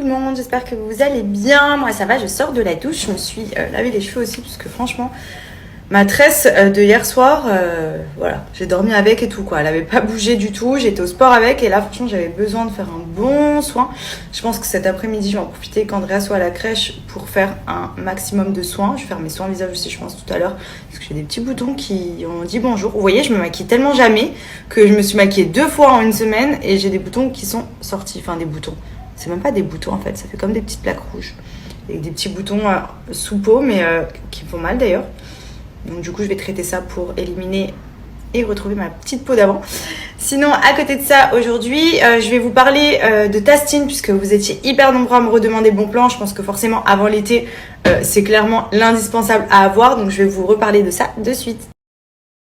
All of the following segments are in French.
tout le monde, j'espère que vous allez bien. Moi ça va, je sors de la douche, je me suis lavé les cheveux aussi parce que franchement ma tresse de hier soir, voilà, j'ai dormi avec et tout quoi. Elle avait pas bougé du tout, j'étais au sport avec et là franchement j'avais besoin de faire un bon soin. Je pense que cet après-midi je vais en profiter qu'Andrea soit à la crèche pour faire un maximum de soins. Je vais faire mes soins visage aussi je pense tout à l'heure parce que j'ai des petits boutons qui ont dit bonjour. Vous voyez, je me maquille tellement jamais que je me suis maquillée 2 fois en une semaine et j'ai des boutons qui sont sortis, enfin des boutons. C'est même pas des boutons en fait, ça fait comme des petites plaques rouges. Avec des petits boutons sous peau mais qui me font mal d'ailleurs. Donc du coup je vais traiter ça pour éliminer et retrouver ma petite peau d'avant. Sinon à côté de ça aujourd'hui je vais vous parler de Tastin puisque vous étiez hyper nombreux à me redemander bon plan. Je pense que forcément avant l'été c'est clairement l'indispensable à avoir. Donc je vais vous reparler de ça de suite.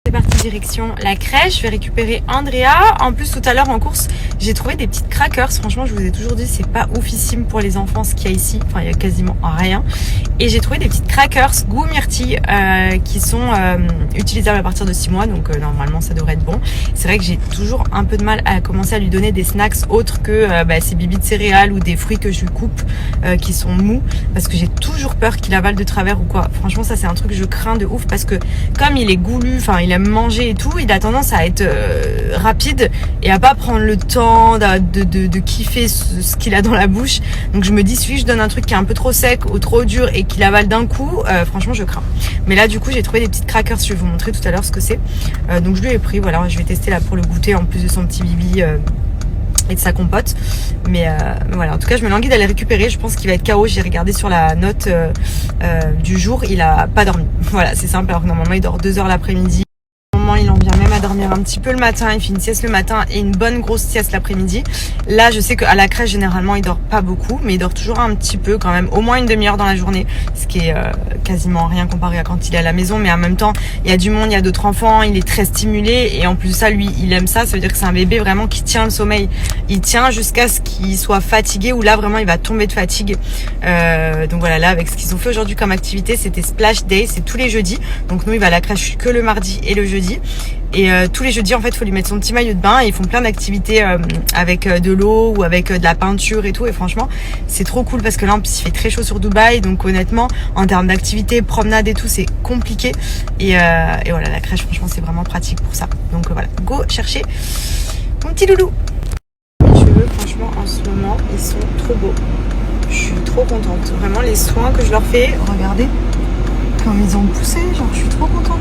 C'est parti direction la crèche, je vais récupérer Andrea. En plus tout à l'heure en course j'ai trouvé des petites crackers. Franchement je vous ai toujours dit c'est pas oufissime pour les enfants ce qu'il y a ici. Enfin il y a quasiment rien. Et j'ai trouvé des petites crackers goût myrtille qui sont utilisables à partir de 6 mois. Donc normalement ça devrait être bon. C'est vrai que j'ai toujours un peu de mal à commencer à lui donner des snacks autres que ces bibis de céréales ou des fruits que je lui coupe qui sont mous. Parce que j'ai toujours peur qu'il avale de travers ou quoi. Franchement ça c'est un truc que je crains de ouf parce que comme il est goulu, enfin il aime manger et tout, il a tendance à être rapide et à pas prendre le temps de kiffer ce qu'il a dans la bouche. Donc je me dis si je donne un truc qui est un peu trop sec ou trop dur et qu'il avale d'un coup, franchement je crains. Mais là du coup j'ai trouvé des petites crackers, je vais vous montrer tout à l'heure ce que c'est. Donc je lui ai pris, voilà, je vais tester là pour le goûter en plus de son petit bibi et de sa compote. Mais voilà, en tout cas je me languis d'aller récupérer. Je pense qu'il va être KO. J'ai regardé sur la note du jour, il a pas dormi. Voilà, c'est simple, alors que normalement il dort 2 heures l'après-midi. Il en vient même à dormir un petit peu le matin, il fait une sieste le matin et une bonne grosse sieste l'après-midi. Là je sais qu'à la crèche généralement il dort pas beaucoup mais il dort toujours un petit peu quand même, au moins une demi-heure dans la journée, ce qui est quasiment rien comparé à quand il est à la maison. Mais en même temps il y a du monde, il y a d'autres enfants, il est très stimulé et en plus de ça lui il aime ça. Ça veut dire que c'est un bébé vraiment qui tient le sommeil, il tient jusqu'à ce qu'il soit fatigué ou là vraiment il va tomber de fatigue. Donc voilà, là avec ce qu'ils ont fait aujourd'hui comme activité, c'était Splash Day, c'est tous les jeudis. Donc nous il va à la crèche que le mardi et le jeudi. Et tous les jeudis en fait il faut lui mettre son petit maillot de bain et ils font plein d'activités avec de l'eau ou avec de la peinture et tout. Et franchement c'est trop cool parce que là en plus il fait très chaud sur Dubaï. Donc honnêtement en termes d'activités, promenade et tout c'est compliqué. Et voilà, la crèche franchement c'est vraiment pratique pour ça. Donc voilà, go chercher mon petit loulou. Mes cheveux franchement en ce moment ils sont trop beaux. Je suis trop contente. Vraiment les soins que je leur fais, regardez comme ils ont poussé, genre je suis trop contente.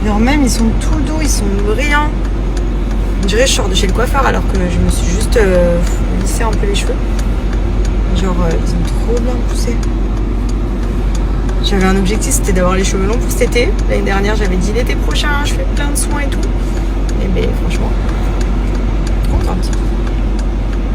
Genre même ils sont tout doux, ils sont brillants. On dirait que je sors de chez le coiffeur alors que je me suis juste lissé un peu les cheveux. Genre ils ont trop bien poussé. J'avais un objectif, c'était d'avoir les cheveux longs pour cet été. L'année dernière j'avais dit l'été prochain je fais plein de soins et tout. Et ben franchement, contente.